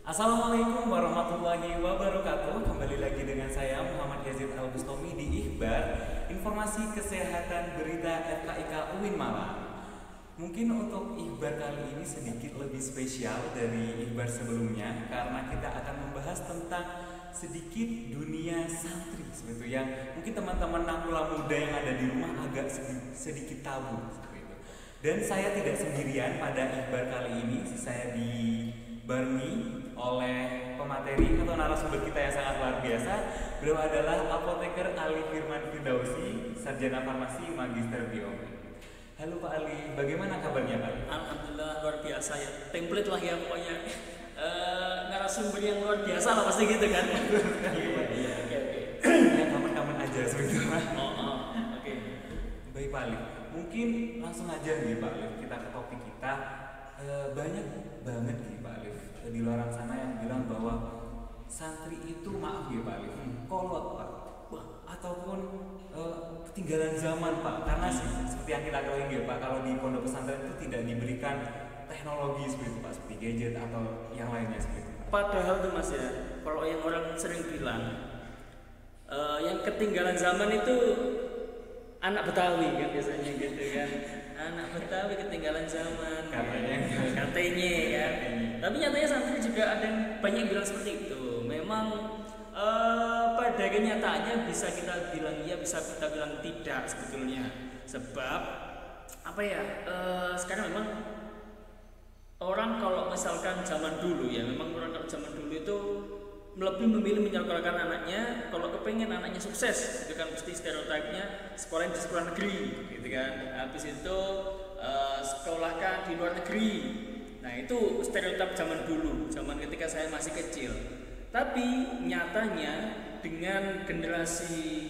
Assalamualaikum warahmatullahi wabarakatuh. Kembali lagi dengan saya Muhammad Yazid Al-Bustomi di Ikhbar, informasi kesehatan berita FKIK UIN Malang. Mungkin untuk Ikhbar kali ini sedikit lebih spesial dari Ikhbar sebelumnya karena kita akan membahas tentang sedikit dunia santri seperti itu yang mungkin teman-teman nakula muda yang ada di rumah agak sedikit tabu seperti itu. Dan saya tidak sendirian pada Ikhbar kali ini, saya dibarengi oleh pemateri atau narasumber kita yang sangat luar biasa. Beliau adalah apoteker Ali Firman Firdausi, sarjana farmasi, magister biomed. Halo Pak Ali, bagaimana kabarnya Pak Ali? Alhamdulillah luar biasa ya. Template lah ya pokoknya. Narasumber yang luar biasa lah pasti gitu kan. Iya, oke. Yang kaman-kaman aja seperti itu. Oke. Baik Pak Ali, mungkin langsung aja nih Pak Ali, kita ke topik kita. Banyak banget nih Pak Alif di luar sana yang bilang bahwa santri itu maaf ya Pak Alif, kolot Pak, ataupun ketinggalan zaman Pak, karena seperti yang kita ketahui ya Pak, kalau di pondok pesantren itu tidak diberikan teknologi seperti itu Pak, seperti gadget atau yang lainnya seperti itu Pak. Padahal tuh Mas ya, kalau yang orang sering bilang yang ketinggalan zaman itu anak Betawi kan biasanya gitu kan. Anak Betawi ketinggalan zaman Katanya kan. Tapi nyatanya santri juga ada yang banyak yang bilang seperti itu. Memang pada kenyataannya bisa kita bilang iya, bisa kita bilang tidak sebetulnya. Sebab apa ya, sekarang memang orang kalau misalkan zaman dulu ya, memang orang kalau zaman dulu itu lebih memilih menyekolahkan anaknya. Kalau kepengen anaknya sukses, itu kan pasti stereotipnya sekolah di sekolah negeri, gitu kan. Habis itu sekolahkan di luar negeri. Nah itu stereotip zaman dulu, zaman ketika saya masih kecil. Tapi nyatanya dengan generasi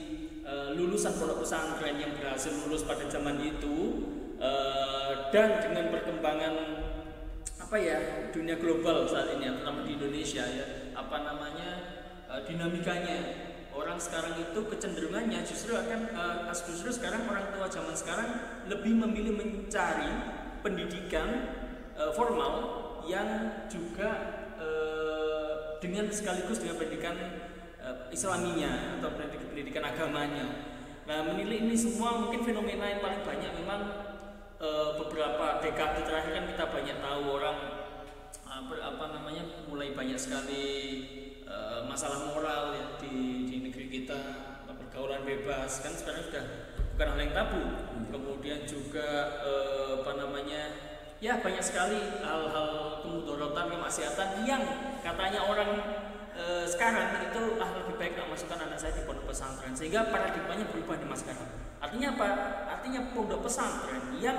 lulusan pondok pesantren yang berhasil lulus pada zaman itu, dan dengan perkembangan dunia global saat ini, terutama di Indonesia ya, dinamikanya orang sekarang itu kecenderungannya justru sekarang orang tua zaman sekarang lebih memilih mencari pendidikan formal yang juga dengan sekaligus dengan pendidikan Islaminya atau pendidikan agamanya. Nah, menilai ini semua mungkin fenomena yang paling banyak memang beberapa dekade terakhir kan kita banyak tahu orang mulai banyak sekali masalah moral ya di negeri kita, pergaulan bebas kan sekarang sudah bukan hal yang tabu. Kemudian juga banyak sekali hal-hal kemudorotan, kemaksiatan yang katanya orang sekarang itu lebih baik tak masukkan anak saya di pondok pesantren, sehingga paradigmanya berubah di masa sekarang. Artinya apa? Artinya pondok pesantren yang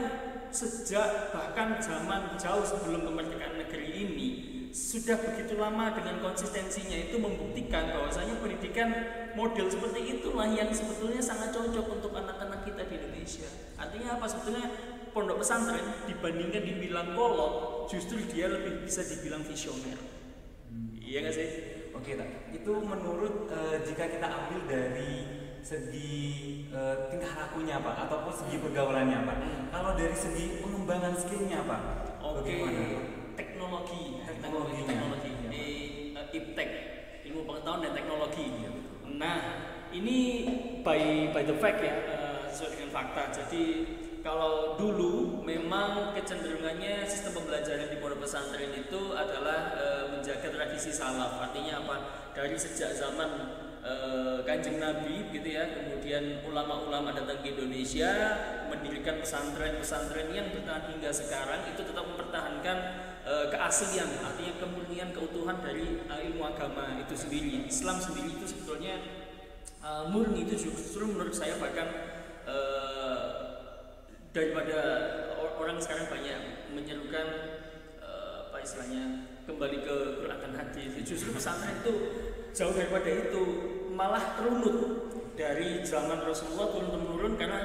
sejak bahkan zaman jauh sebelum kemerdekaan negeri ini sudah begitu lama dengan konsistensinya itu membuktikan bahwasanya pendidikan model seperti itulah yang sebetulnya sangat cocok untuk anak-anak kita di Indonesia. Artinya apa? Sebetulnya pondok pesantren dibandingkan dibilang kolot, justru dia lebih bisa dibilang visioner. Iya nggak sih? Oke, itu menurut jika kita ambil dari segi tingkah lakunya Pak, ataupun segi pergaulannya Pak. Kalau dari segi pengembangan skillnya Pak, bagaimana? Teknologi. Teknologinya. Iptek, ilmu pengetahuan dan teknologi. Nah, ini by the fact ya, sesuai dengan fakta. Jadi kalau dulu memang kecenderungannya sistem pembelajaran di pondok pesantren itu adalah menjaga tradisi salaf. Artinya apa? Dari sejak zaman Kanjeng Nabi gitu ya, kemudian ulama-ulama datang ke Indonesia mendirikan pesantren-pesantren yang bertahan hingga sekarang, itu tetap mempertahankan keaslian, artinya kemurnian, keutuhan dari ilmu agama itu sendiri. Islam sendiri itu sebetulnya murni, itu justru menurut saya bahkan daripada orang sekarang banyak menyerukan kembali ke Quran dan hadis. Justru pesantren itu jauh daripada itu, malah runut dari zaman Rasulullah turun-temurun karena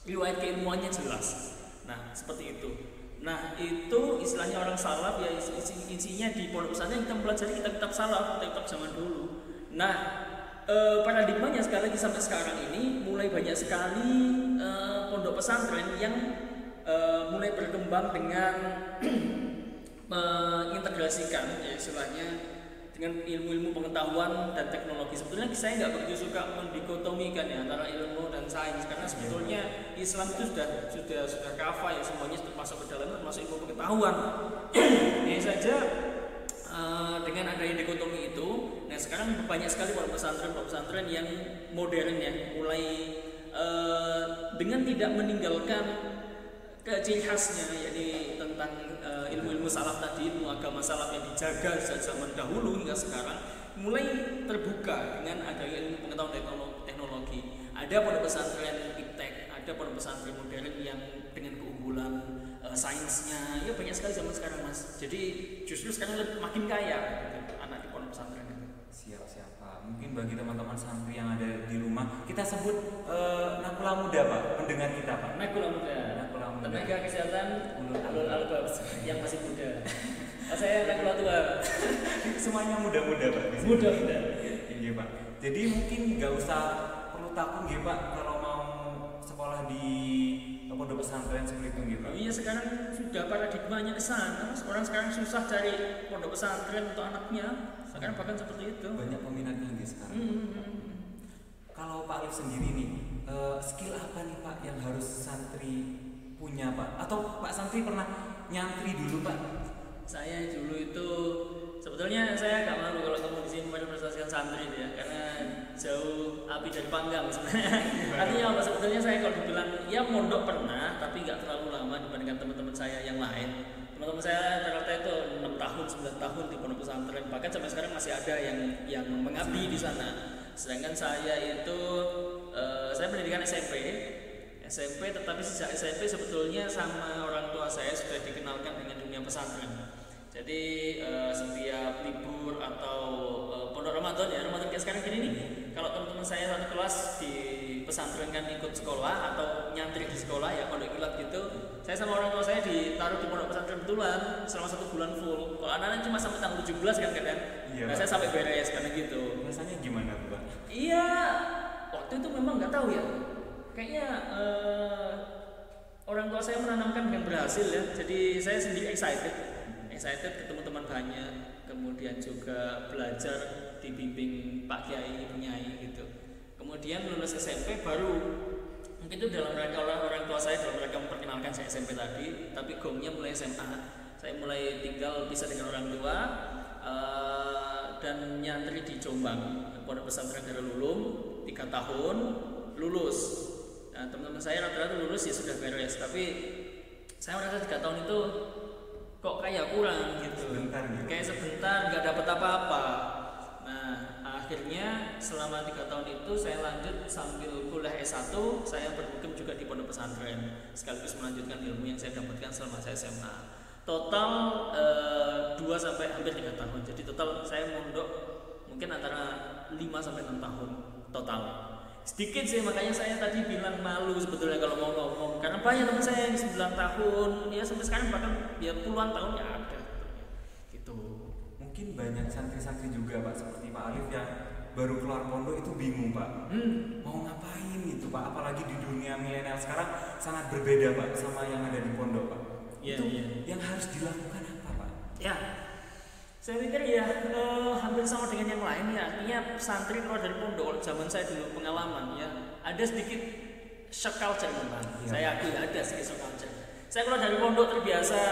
riwayat keilmuannya jelas. Nah, seperti itu. Nah, itu istilahnya orang salaf ya, isinya di pondok pesantren kita mempelajari kitab-kitab salaf, kitab zaman dulu. Nah, paradigmanya sekali lagi sampai sekarang ini mulai banyak sekali pondok pesantren yang mulai berkembang dengan mengintegrasikan ya istilahnya dengan ilmu-ilmu pengetahuan dan teknologi. Sebetulnya saya nggak begitu suka mendikotomikan ya antara ilmu dan sains, karena sebetulnya Islam itu sudah kafah ya, semuanya masuk ke dalam, termasuk ilmu pengetahuan. Ini saja dengan adanya dikotomi itu, nah sekarang banyak sekali pondok pesantren yang modern ya, mulai dengan tidak meninggalkan ciri khasnya, yakni tentang ilmu-ilmu salaf tadi, ilmu agama salaf yang dijaga sejak zaman dahulu hingga sekarang, mulai terbuka dengan adanya ilmu pengetahuan teknologi. Ada pondok pesantren iptek, ada pondok pesantren modern yang dengan keunggulan sainsnya, ya banyak sekali zaman sekarang mas. Jadi justru sekarang makin kaya gitu, anak di pondok pesantren itu. Siap Pak. Mungkin bagi teman-teman santri yang ada di rumah, kita sebut Nakula Muda Pak, pendengar kita Pak. Nakula Muda. Tenaga kesehatan Ulul Albab yang masih muda. Saya Nakula tua. Semuanya muda-muda Pak. Muda-muda. Iya Pak. Jadi mungkin nggak usah perlu takut nggih Pak kalau mau sekolah di pondok pesantren seperti itu nggih Pak. Iya, sekarang sudah paradigmanya ke sana. Orang sekarang susah cari pondok pesantren untuk anaknya. Sekarang bahkan seperti itu. Banyak peminatnya nggih sekarang. Kalau Pak Alif sendiri nih, skill apa nih Pak yang harus santri punya Pak? Atau Pak santri pernah nyantri dulu Pak? Saya dulu itu sebetulnya saya agak malu kalau kamu di sini merepresentasikan santri ya, karena jauh api dari panggang sebenarnya. Artinya apa? Sebetulnya saya kalau dibilang ya mondok pernah, tapi nggak terlalu lama dibandingkan teman-teman saya yang lain. Teman-teman saya rata-rata itu 6 tahun, 9 tahun di pondok pesantren. Bahkan sampai sekarang masih ada yang mengabdi di sana. Sedangkan saya itu saya pendidikan SMP, tetapi sejak SMP sebetulnya sama orang tua saya sudah dikenalkan dengan dunia pesantren. Jadi setiap libur atau pondok Ramadan ya, Ramadan kayak sekarang gini nih, kalau teman-teman saya satu kelas di pesantren kan ikut sekolah atau nyantri di sekolah ya, pondok kilat gitu, saya sama orang tua saya ditaruh di pondok pesantren betulan selama 1 bulan full. Kalau anak-anak cuma sampai tanggal 17 kan kadang, iya, nah saya sampai beres karena gitu. Rasanya gimana tuh Pak? Iya, waktu itu memang nggak tahu ya, kayaknya orang tua saya menanamkan dengan berhasil ya. Jadi saya sendiri excited ketemu teman banyak, kemudian juga belajar dibimbing Pak Kiai, Penyai gitu. Kemudian lulus SMP baru, mungkin itu dalam rangka orang tua saya dalam rangka memperkenalkan saya SMP tadi, tapi gongnya mulai SMA. Saya mulai tinggal bisa dengan orang tua dan nyantri di Jombang, pondok pesantren Darul Ulum 3 tahun, lulus. Nah, teman-teman saya rata-rata lulus ya sudah beres, tapi saya merasa 3 tahun itu kok kayak kurang gitu. Kayak sebentar nggak dapat apa-apa. Nah, akhirnya selama 3 tahun itu saya lanjut sambil kuliah S1, saya bermukim juga di pondok pesantren sekaligus melanjutkan ilmu yang saya dapatkan selama saya SMA. Total 2 sampai hampir 3 tahun. Jadi total saya mondok mungkin antara 5 sampai 6 tahun total. Sedikit sih, makanya saya tadi bilang malu sebetulnya kalau mau ngomong, karena banyak teman saya yang 9 tahun ya sampai sekarang bahkan ya puluhan tahun ya ada gitu. Mungkin banyak santri-santri juga Pak seperti Pak Alif yang baru keluar pondok itu bingung Pak, mau ngapain gitu Pak, apalagi di dunia milenial sekarang sangat berbeda Pak sama yang ada di pondok Pak. Itu yang harus dilakukan apa Pak? Ya, saya pikir ya hampir sama dengan yang lain ya. Artinya santri keluar dari pondok, zaman saya dulu pengalaman ya, ada sedikit shock culture memang. Ya. Saya akui ada sedikit shock culture. Saya keluar dari pondok terbiasa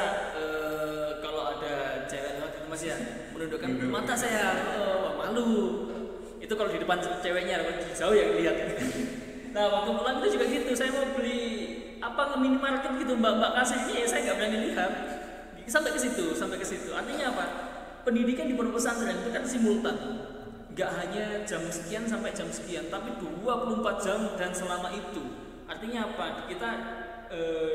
kalau ada cewek lewat itu masih ya menundukkan mata saya, malu. Itu kalau di depan ceweknya, kalau jauh ya lihat. Nah waktu pulang itu juga gitu, saya mau beli apa ke minimarket gitu, mbak kasirnya ya saya nggak berani lihat. Sampai ke situ. Artinya apa? Pendidikan di pondok pesantren itu kan simultan, nggak hanya jam sekian sampai jam sekian, tapi 24 jam dan selama itu. Artinya apa? Kita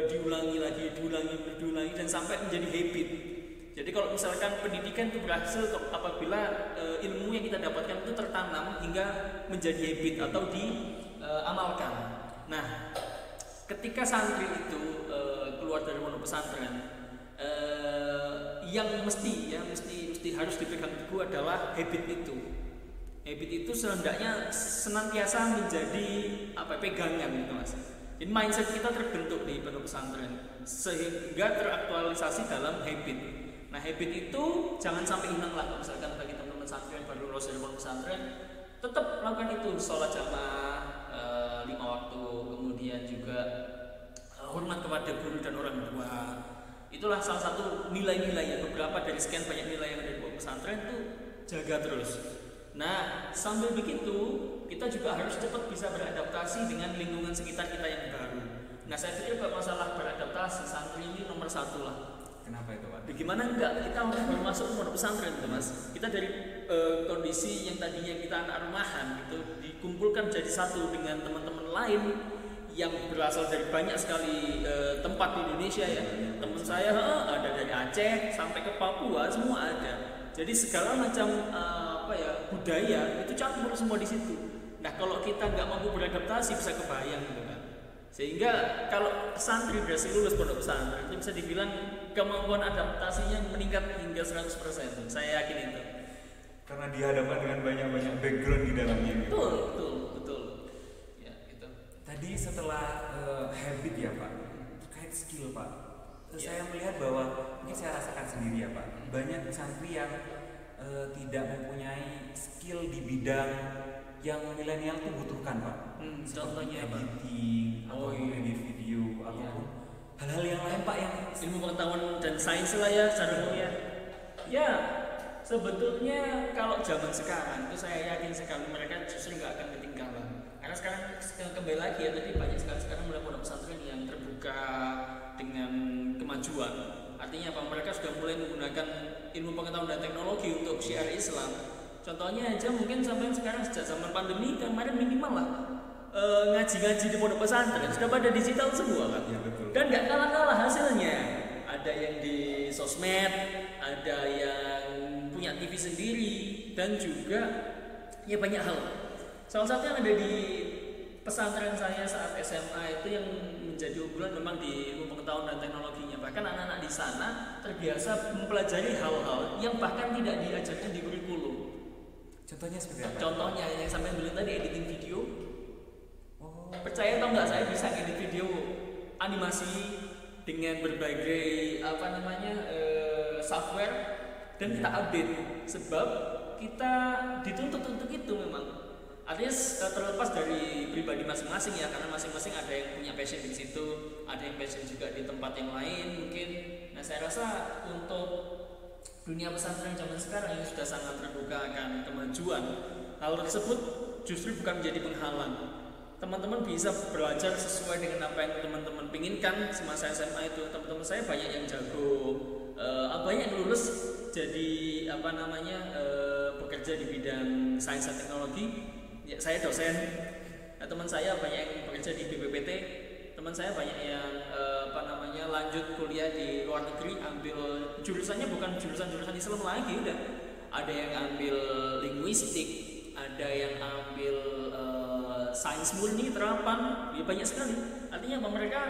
diulangi dan sampai menjadi habit. Jadi kalau misalkan pendidikan itu berhasil apabila ilmu yang kita dapatkan itu tertanam hingga menjadi habit atau diamalkan. Nah, ketika santri itu keluar dari pondok pesantren, yang mesti harus dipegang teguh adalah habit itu. Habit itu senantiasa menjadi pegangan gitu Mas. Ini mindset kita terbentuk di pondok pesantren sehingga teraktualisasi dalam habit. Nah habit itu jangan sampai hilang lah. Misalkan bagi teman-teman pesantren baru lulus dari pondok pesantren, tetap lakukan itu, sholat jamaah 5 waktu, kemudian juga hormat kepada guru dan orang tua. Itulah salah satu nilai-nilai, beberapa dari sekian banyak nilai yang ada di pondok pesantren itu jaga terus. Nah sambil begitu kita juga harus cepat bisa beradaptasi dengan lingkungan sekitar kita yang baru. Nah saya pikir kalau masalah beradaptasi, santri ini nomor 1 lah. Kenapa itu Pak? Bagaimana enggak, kita orang baru masuk ke pondok pesantren gitu Mas. Kita dari kondisi yang tadinya kita anak rumahan gitu, dikumpulkan jadi satu dengan teman-teman lain yang berasal dari banyak sekali tempat di Indonesia ya. Teman saya ada dari Aceh sampai ke Papua, semua ada. Jadi segala macam budaya itu campur semua di situ. Nah kalau kita nggak mampu beradaptasi bisa kebayang gitu kan. Sehingga kalau santri berhasil lulus pondok pesantren itu bisa dibilang kemampuan adaptasinya meningkat hingga 100%. Saya yakin itu. Karena dihadapkan dengan banyak-banyak background di dalamnya. Gitu. Betul. Ya gitu. Tadi setelah habit ya Pak, terkait skill Pak, saya melihat bahwa mungkin saya rasakan sendiri ya Pak, banyak santri yang tidak mempunyai skill di bidang yang milenial itu butuhkan Pak. Contohnya editing, ataupun edit video, ataupun hal-hal yang lain Pak yang ilmu pengetahuan dan sains lah ya secara umum ya. Ya sebetulnya kalau zaman sekarang itu saya yakin sekali mereka justru nggak akan ketinggalan. Karena sekarang kembali lagi ya, tadi banyak sekali sekarang mulai pondok pesantren yang terbuka dengan kemajuan. Artinya apa? Mereka sudah mulai menggunakan ilmu pengetahuan dan teknologi untuk syiar Islam. Contohnya aja mungkin sampai sekarang sejak zaman pandemi kemarin minimal lah ngaji-ngaji di pondok pesantren sudah pada digital semua kan. Ya, betul. Dan nggak kalah-kalah hasilnya. Ada yang di sosmed, ada yang punya TV sendiri, dan juga ya banyak hal. Salah satu yang ada di pesantren saya saat SMA itu yang menjadi unggulan memang di ilmu pengetahuan dan teknologinya. Bahkan anak-anak di sana terbiasa mempelajari hal-hal yang bahkan tidak diajarkan di kurikulum. Contohnya seperti apa? Contohnya yang sampai bilang tadi, editing video. Percaya atau enggak, saya bisa edit video animasi dengan berbagai software dan kita update sebab kita dituntut untuk itu memang. Artinya terlepas dari pribadi masing-masing ya, karena masing-masing ada yang punya passion di situ, ada yang passion juga di tempat yang lain mungkin. Nah saya rasa untuk dunia pesantren zaman sekarang yang sudah sangat terbuka akan kemajuan, hal tersebut justru bukan menjadi penghalang. Teman-teman bisa belajar sesuai dengan apa yang teman-teman pinginkan semasa SMA itu. Teman-teman saya banyak yang jago, banyak yang lulus jadi bekerja di bidang sains dan teknologi. Ya, saya dosen. Nah, teman saya banyak yang bekerja di BPPT. Teman saya banyak yang lanjut kuliah di luar negeri, ambil jurusannya bukan jurusan Islam lagi udah. Ada yang ambil linguistik, ada yang ambil sains murni terapan, ya banyak sekali. Artinya apa? Mereka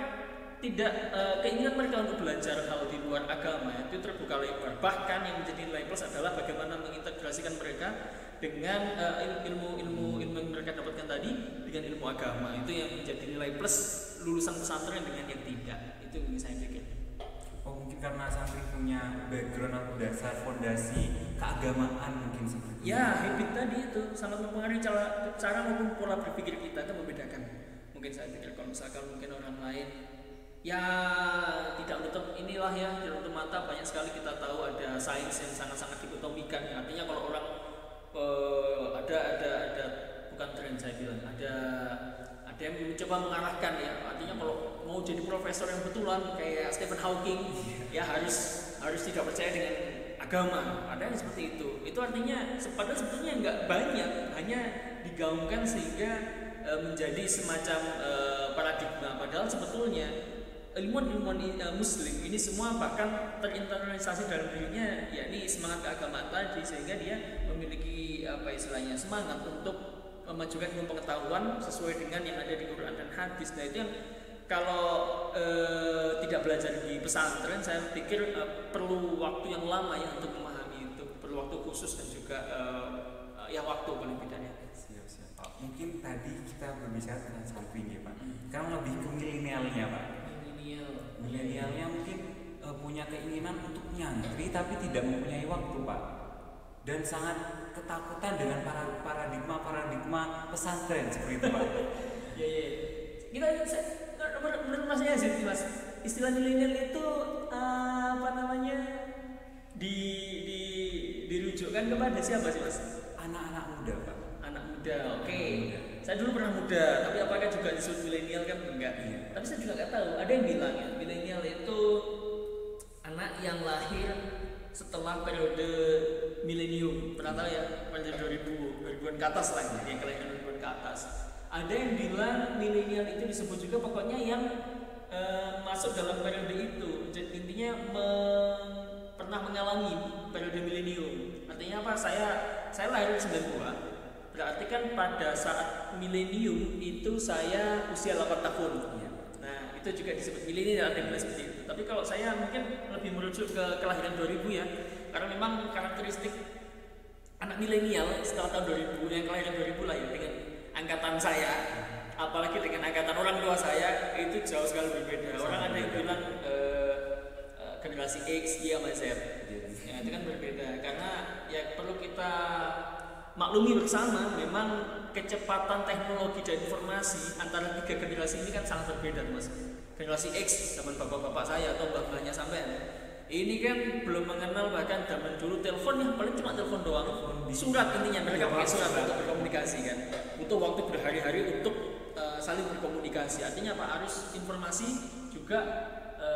tidak keinginan mereka untuk belajar hal di luar agama itu terbuka lebar. Bahkan yang menjadi nilai plus adalah bagaimana mengintegrasikan mereka dengan ilmu yang mereka dapatkan tadi dengan ilmu agama. Itu yang menjadi nilai plus lulusan pesantren dengan yang tidak. Itu yang saya pikir. Oh, mungkin karena santri punya background atau dasar fondasi keagamaan mungkin seperti itu. Ya, habit tadi itu sangat mempengaruhi cara maupun pola berpikir kita, itu membedakan. Mungkin saya pikir kalau misalkan mungkin orang lain ya tidak menutup inilah ya, tidak menutup mata, banyak sekali kita tahu ada sains yang sangat-sangat dikotomikan. Artinya kalau orang ada bukan tren saya bilang, ada yang mencoba mengarahkan ya. Artinya kalau mau jadi profesor yang betulan kayak Stephen Hawking ya harus tidak percaya dengan agama. Ada yang seperti itu. Itu artinya padahal sebetulnya nggak banyak, hanya digaungkan sehingga menjadi semacam paradigma. Padahal sebetulnya ilmuwan muslim ini semua bahkan terinternalisasi dalam dirinya, yakni semangat keagamaan tadi, sehingga dia memiliki semangat untuk memajukan ilmu pengetahuan sesuai dengan yang ada di Quran dan hadis. Nah itu yang kalau tidak belajar di pesantren saya pikir perlu waktu yang lama ya untuk memahami itu, perlu waktu khusus dan juga waktu paling tidak ya. Siap. mungkin tadi kita berbicara tentang santri ya Pak. Sekarang lebih ke milenialnya Pak. Milenialnya mungkin punya keinginan untuk nyantri tapi tidak mempunyai waktu Pak. Dan sangat ketakutan dengan paradigma pesantren seperti itu Pak. Iya. Kita menurut Mas Yazid sih Mas, istilah milenial itu apa namanya dirujukkan kepada siapa sih Mas? Anak-anak muda Pak. Anak muda, oke. Saya dulu pernah muda, tapi apakah juga disebut milenial kan enggak? Iya. Tapi saya juga nggak tahu. Ada yang bilang ya, milenial itu anak yang lahir setelah periode milenium. Pernah tahu ya, periode 2000-an ke atas lah, yang kelahiran 2000-an ke atas. Ada yang bilang milenial itu disebut juga pokoknya yang masuk dalam periode itu. Jadi intinya pernah mengalami periode milenium. Artinya apa? Saya lahir 92. Berarti kan pada saat milenium itu saya usia 8 tahun. Iya. Nah, itu juga disebut milenial, ada yang bilang seperti itu. Tapi kalau saya mungkin lebih merujuk ke kelahiran 2000 ya. Karena memang karakteristik anak milenial setelah tahun 2000 yang kelahiran 2000 lah ya, dengan angkatan saya, apalagi dengan angkatan orang tua saya, itu jauh sekali berbeda. Orang ada yang bilang generasi X, Y, sama Z. Ya, itu kan berbeda. Karena ya perlu kita maklumi bersama, memang kecepatan teknologi dan informasi antara tiga generasi ini kan sangat berbeda, Mas. Generasi X zaman bapak-bapak saya atau mbah-mbahnya sampean, ini kan belum mengenal, bahkan zaman dulu telepon ya paling cuma telepon doang, surat, intinya mereka pakai surat untuk berkomunikasi kan, butuh waktu berhari-hari untuk saling berkomunikasi. Artinya apa? Arus informasi juga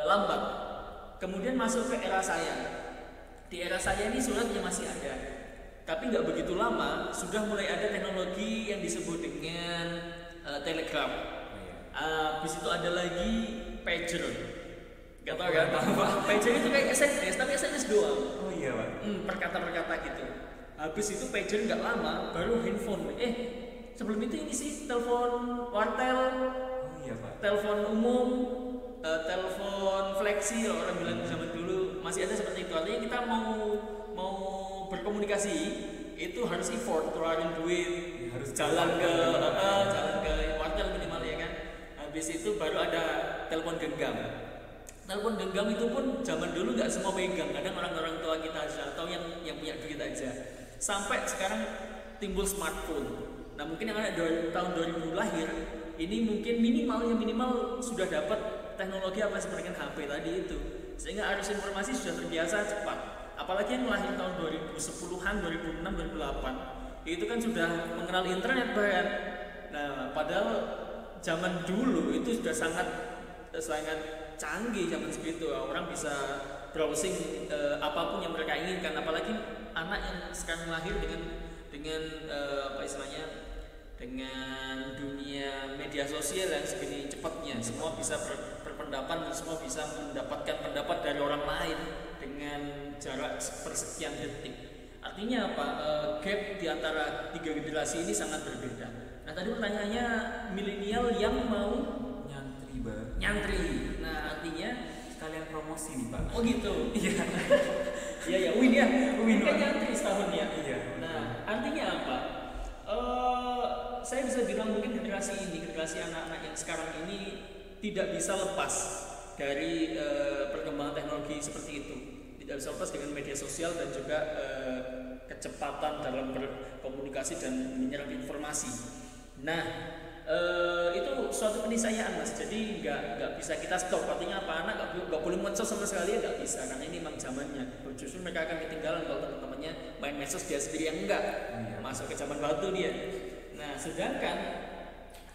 lambat. Kemudian masuk ke era saya. Di era saya ini suratnya masih ada, tapi nggak begitu lama sudah mulai ada teknologi yang disebut dengan telegram. Habis itu ada lagi pager. Gak tau kan? Pager itu kayak SMS, tapi SMS doang. Oh iya Pak. Perkata-perkata gitu. Habis itu pager nggak lama baru handphone. Sebelum itu ini sih telepon wartel. Oh iya Pak. Telepon umum, telepon flexi kalau orang bilang zaman dulu masih ada seperti itu. Artinya kita mau berkomunikasi itu harus effort, keluarin duit, harus jalan ke wartel minimal ya kan. Habis itu baru ada telepon genggam. Telepon genggam itu pun zaman dulu nggak semua pegang, kadang orang-orang tua kita aja atau yang punya duit aja. Sampai sekarang timbul smartphone. Nah mungkin yang ada tahun 2000 lahir ini mungkin minimal sudah dapat teknologi apa seperti HP tadi itu, sehingga arus informasi sudah terbiasa cepat. Apalagi yang lahir tahun 2010-an, 2006, 2008 itu kan sudah mengenal internet bahkan. Nah padahal zaman dulu itu sudah sangat canggih zaman segitu, orang bisa browsing apapun yang mereka inginkan. Apalagi anak yang sekarang lahir dengan apa istilahnya, dengan dunia media sosial yang segini cepatnya, semua bisa berpendapat, semua bisa mendapatkan pendapat dari orang lain dengan jarak persekian detik. Artinya apa? Gap di antara tiga generasi ini sangat berbeda. Nah tadi pertanyaannya milenial yang mau nyantri. Nah artinya Sekalian promosi nih Pak. oh gitu. Iya. Iya Win kan nyantri setahun ya. Iya. Nah artinya apa? Saya bisa bilang mungkin generasi anak-anak yang sekarang ini tidak bisa lepas dari perkembangan teknologi seperti itu. Tidak bisa lepas dengan media sosial dan juga kecepatan dalam berkomunikasi dan menyerap informasi. Nah, itu suatu keniscayaan Mas. Jadi nggak bisa kita stop. Artinya apa? Anak nggak boleh medsos sama sekali, nggak bisa karena ini memang zamannya. Justru mereka akan ketinggalan kalau teman-temannya main medsos, dia sendiri yang enggak. Masuk ke zaman batu dia. Nah, sedangkan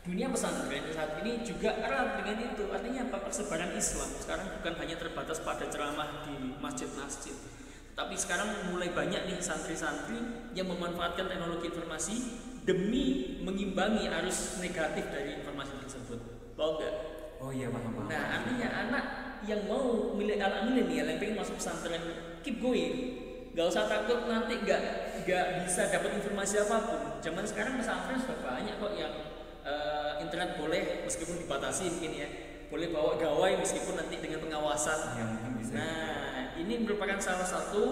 dunia pesantren saat ini juga erat dengan itu. Artinya apa? Persebaran Islam sekarang bukan hanya terbatas pada ceramah di masjid-masjid, tapi sekarang mulai banyak nih santri-santri yang memanfaatkan teknologi informasi demi mengimbangi arus negatif dari informasi tersebut. Paham nggak? Oh iya paham. Nah, artinya anak yang mau anak milenial yang pengen masuk pesantren, keep going. Gak usah takut nanti gak bisa dapat informasi apapun. Zaman sekarang pesantren sudah banyak kok yang internet boleh meskipun dibatasi mungkin ya, boleh bawa gawai meskipun nanti dengan pengawasan. Ya, mungkin bisa. Nah ini merupakan salah satu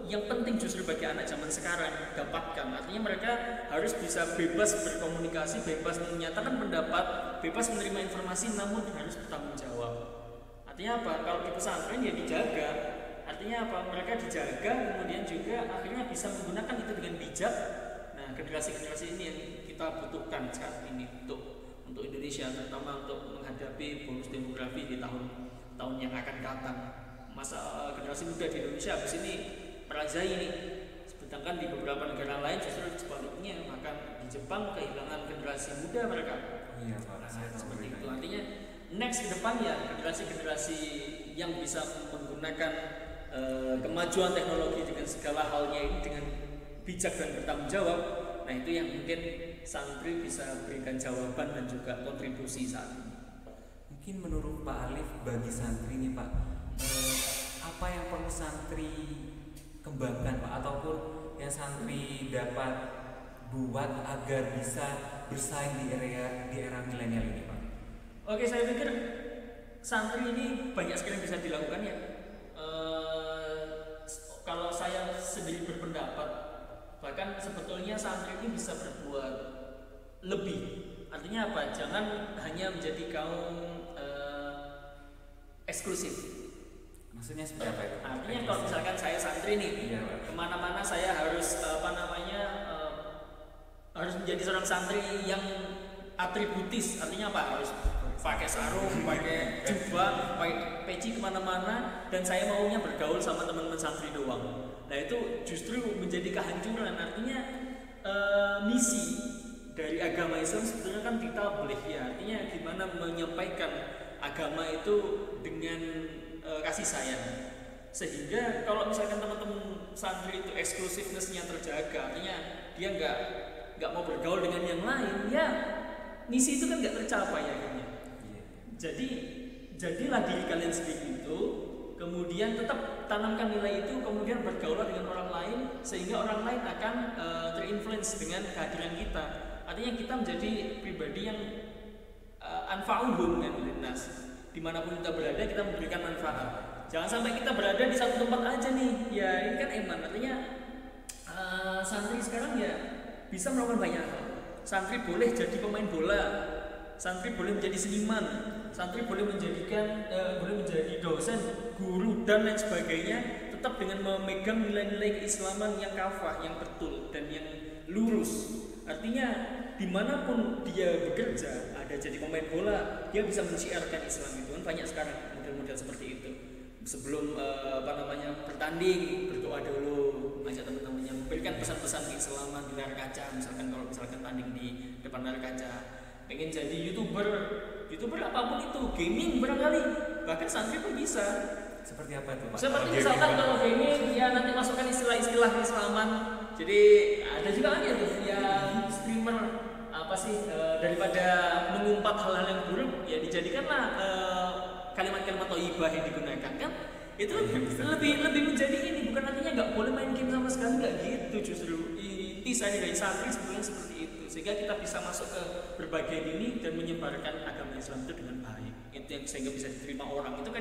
yang penting justru bagi anak zaman sekarang dapatkan. Artinya mereka harus bisa bebas berkomunikasi, bebas menyatakan pendapat, bebas menerima informasi, namun harus bertanggung jawab. Artinya apa? Kalau di pesantren ya dijaga. Artinya apa? Mereka dijaga, kemudian juga akhirnya bisa menggunakan itu dengan bijak. Nah, generasi-generasi ini yang kita butuhkan saat ini untuk Indonesia, terutama untuk menghadapi bonus demografi di tahun yang akan datang. Masa generasi muda di Indonesia habis ini merajai ini. Sedangkan di beberapa negara lain justru sebaliknya, bahkan di Jepang kehilangan generasi muda mereka. Iya, Pak. Seperti itu. Artinya next ke depan ya generasi-generasi yang bisa menggunakan kemajuan teknologi dengan segala halnya ini dengan bijak dan bertanggung jawab. Nah, itu yang mungkin santri bisa berikan jawaban dan juga kontribusi saat ini. Mungkin menurut Pak Alif, bagi santri nih Pak, apa yang perlu santri kembangkan Pak, ataupun yang santri dapat buat agar bisa bersaing di era milenial ini Pak? Oke, saya pikir santri ini banyak sekali yang bisa dilakukan ya. Kalau saya sendiri berpendapat, bahkan sebetulnya santri ini bisa berbuat lebih. Artinya apa? Jangan hanya menjadi kaum eksklusif. Maksudnya seperti apa itu? Artinya kalau misalkan saya santri nih, kemana-mana saya harus harus menjadi seorang santri yang atributis. Artinya apa? Harus pakai sarung, pakai jubah, pakai peci kemana-mana, dan saya maunya bergaul sama teman-teman santri doang. Nah, itu justru menjadi kehancuran. Artinya misi dari agama Islam sebetulnya kan ditabligh ya. Artinya gimana menyampaikan agama itu dengan kasih sayang. Sehingga kalau misalkan teman-teman santri itu eksklusivenessnya terjaga, artinya dia nggak mau bergaul dengan yang lain, ya misi itu kan nggak tercapai akhirnya. Jadilah diri kalian sendiri itu, kemudian tetap tanamkan nilai itu, kemudian bergaul dengan orang lain, sehingga orang lain akan terinfluence dengan kehadiran kita. Artinya kita menjadi pribadi yang anfa'uhum kan linnas. Dimanapun kita berada, kita memberikan manfaat. Jangan sampai kita berada di satu tempat aja nih. Ya ini kan eman. Artinya santri sekarang ya bisa melakukan banyak hal. Santri boleh jadi pemain bola, santri boleh menjadi seniman, santri boleh boleh menjadi dosen, guru dan lain sebagainya, tetap dengan memegang nilai-nilai keislaman yang kafah, yang betul dan yang lurus. Artinya dimanapun dia bekerja, ada jadi pemain bola, dia bisa mensiarkan Islam itu kan banyak sekarang model-model seperti itu. Sebelum bertanding, berdoa dulu, ajak teman-temannya, memberikan pesan-pesan keislaman di layar kaca. Kalau misalkan tanding di depan layar kaca, pengen jadi youtuber apapun itu, gaming barangkali, bahkan santri pun bisa. Seperti apa itu Pak? Seperti misalkan kalau gaming ya nanti masukkan istilah-istilah keislaman. Jadi ada juga kan ya tuh yang streamer daripada mengumpat hal-hal yang buruk ya dijadikanlah kalimat-kalimat thayyibah yang digunakan kan. Itu lebih menjadi ini, bukan artinya nggak boleh main game sama sekali, nggak gitu. Justru inti saya dari santri sebetulnya seperti itu, sehingga kita bisa masuk ke berbagai lini dan menyebarkan agama Islam itu dengan baik. Itu yang sehingga bisa diterima orang. Itu kan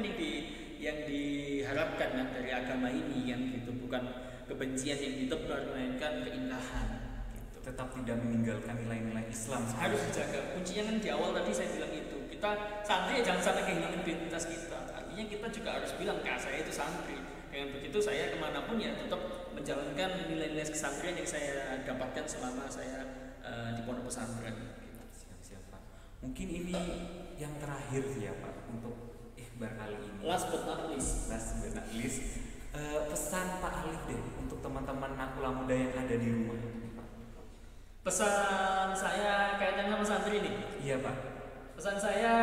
yang diharapkan kan dari agama ini kan gitu, bukan kebencian yang ditebar, melainkan keindahan. Gitu. Tetap tidak meninggalkan nilai-nilai Islam. Harus dijaga. Kuncinya kan di awal tadi saya bilang itu. Kita santri jangan sampai kehilangan identitas kita. Artinya kita juga harus bilang, saya itu santri. Dengan begitu saya kemanapun ya tetap menjalankan nilai-nilai kesantrian yang saya dapatkan selama saya di pondok pesantren. Siap Pak. Mungkin ini yang terakhir sih ya Pak untuk ikhbar kali ini. Last but not least. Pesan Pak Alif deh untuk teman-teman nakula muda yang ada di rumah. Pesan saya kaitan sama santri nih. Iya Pak. Pesan saya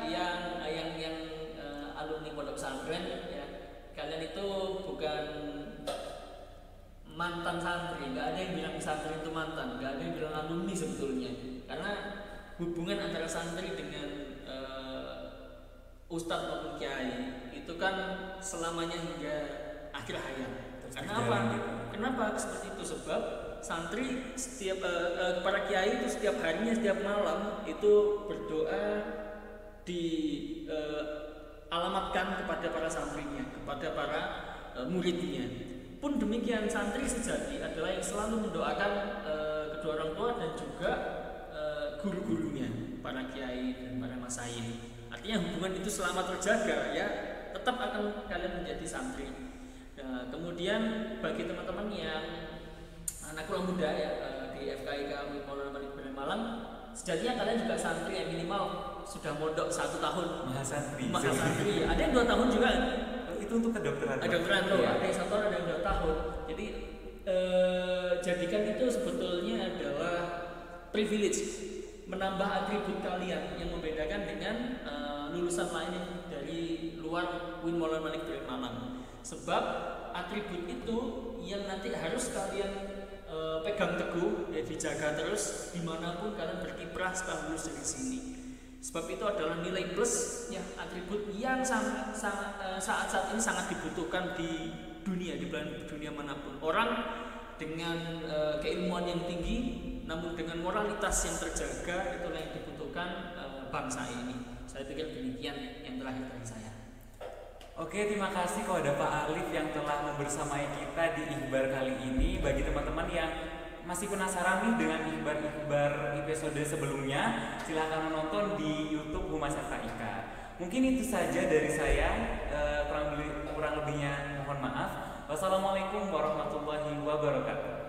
yang alumni pondok pesantren ya, kalian itu bukan mantan santri, nggak ada yang bilang santri itu mantan, nggak ada yang bilang alumni sebetulnya, karena hubungan antara santri dengan ustadz maupun kiai itu kan selamanya hingga akhir hayat. Karena apa? Kenapa seperti itu? Sebab santri setiap para kiai itu setiap harinya, setiap malam itu berdoa alamatkan kepada para santrinya, kepada para muridnya. pun demikian, santri sejati adalah yang selalu mendoakan kedua orang tua dan juga guru-gurunya, para kiai dan para masyayikh. Artinya hubungan itu selama terjaga ya tetap akan kalian menjadi santri. Nah, kemudian bagi teman-teman yang anak kuliah muda ya di FKIK UIN Maulana Malik Ibrahim Malang, sejatinya kalian juga santri yang minimal sudah mondok 1 tahun. Mahasantri. Ada yang 2 tahun juga. Itu untuk kedokteran. Kedokteran tuh, ada yang 1 tahun, ada yang 2 tahun. Jadi jadikan itu sebetulnya adalah privilege, menambah atribut kalian yang membedakan dengan lulusan lain yang dari luar UIN Maulana Malik Ibrahim Malang. Sebab atribut itu yang nanti harus kalian pegang teguh, ya dijaga terus dimanapun kalian berkiprah setelah lulus dari sini. Sebab itu adalah nilai plus ya, atribut yang saat ini sangat dibutuhkan di dunia, di belahan dunia manapun. Orang dengan keilmuan yang tinggi, namun dengan moralitas yang terjaga, itulah yang dibutuhkan bangsa ini. Saya pikir demikian yang terakhir dari saya. Oke, terima kasih kepada Pak Alif yang telah membersamai kita di Ikhbar kali ini. Bagi teman-teman yang masih penasaran nih dengan Ikhbar episode sebelumnya, silahkan menonton di YouTube Humas FKIK. Mungkin itu saja dari saya, kurang lebihnya mohon maaf. Wassalamualaikum warahmatullahi wabarakatuh.